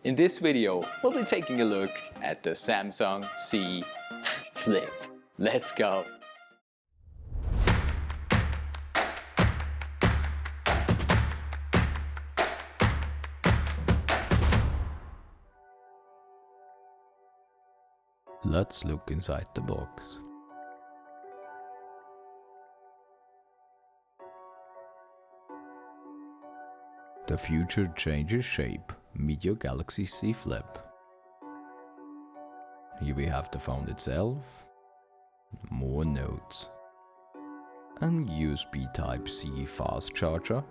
In this video, we'll be taking a look at the Samsung Z Flip. Let's go! Let's look inside the box. The future changes shape. Meet your Galaxy Z Flip. Here we have the phone itself, more notes, and USB Type-C fast charger,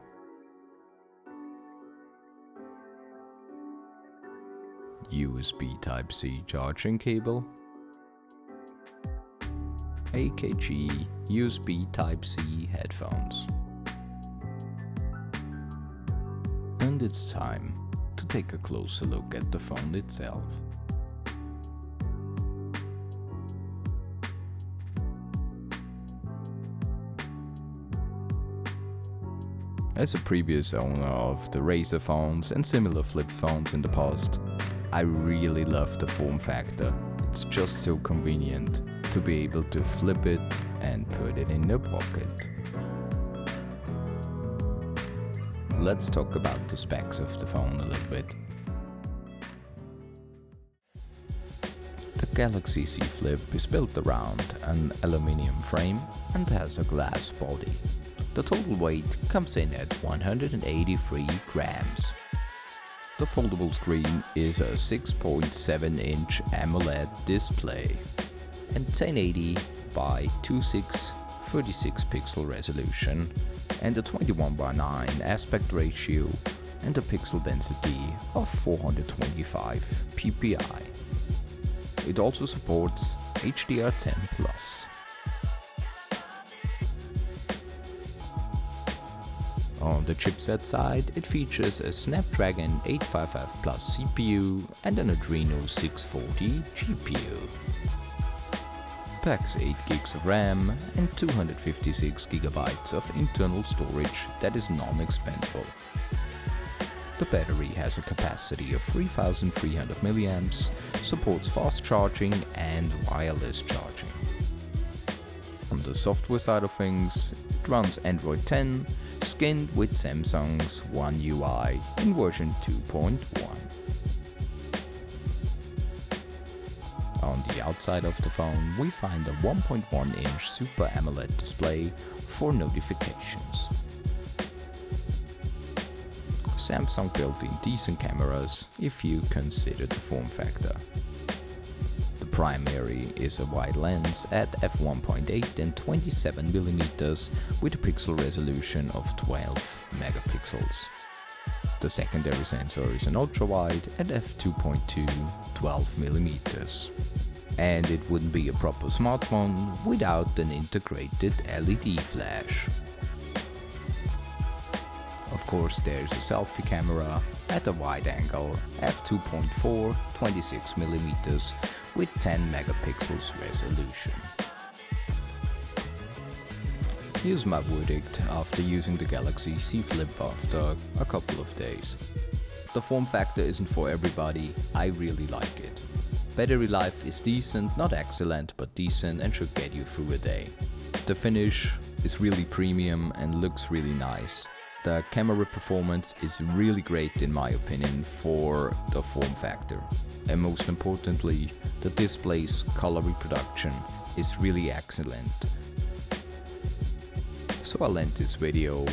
USB Type-C charging cable, AKG USB Type-C headphones. And it's time to take a closer look at the phone itself. As a previous owner of the Razer phones and similar flip phones in the past, I really love the form factor. It's just so convenient to be able to flip it and put it in your pocket. Let's talk about the specs of the phone a little bit. The Galaxy Z Flip is built around an aluminium frame and has a glass body. The total weight comes in at 183 grams. The foldable screen is a 6.7-inch AMOLED display and 1080 by 2636 pixel resolution and a 21:9 aspect ratio and a pixel density of 425 ppi. It also supports HDR10+. On the chipset side, it features a Snapdragon 855 Plus CPU and an Adreno 640 GPU. Packs 8 gigs of RAM and 256 gigabytes of internal storage that is non-expandable. The battery has a capacity of 3300 mAh, supports fast charging and wireless charging. On the software side of things, it runs Android 10, skinned with Samsung's One UI in version 2.1. On the outside of the phone, we find a 1.1-inch Super AMOLED display for notifications. Samsung built in decent cameras if you consider the form factor. The primary is a wide lens at f1.8 and 27mm with a pixel resolution of 12 megapixels. The secondary sensor is an ultra-wide at f2.2, 12mm. And it wouldn't be a proper smartphone without an integrated LED flash. Of course, there's a selfie camera at a wide angle f2.4, 26mm with 10 megapixels resolution. Here's my verdict after using the Galaxy Z Flip after a couple of days. The form factor isn't for everybody, I really like it. Battery life is decent, not excellent, but decent and should get you through a day. The finish is really premium and looks really nice. The camera performance is really great in my opinion for the form factor. And most importantly, the display's color reproduction is really excellent. So I'll end this video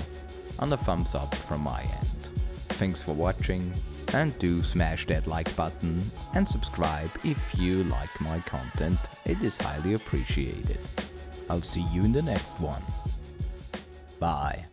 on a thumbs up from my end. Thanks for watching, and do smash that like button and subscribe if you like my content, it is highly appreciated. I'll see you in the next one. Bye.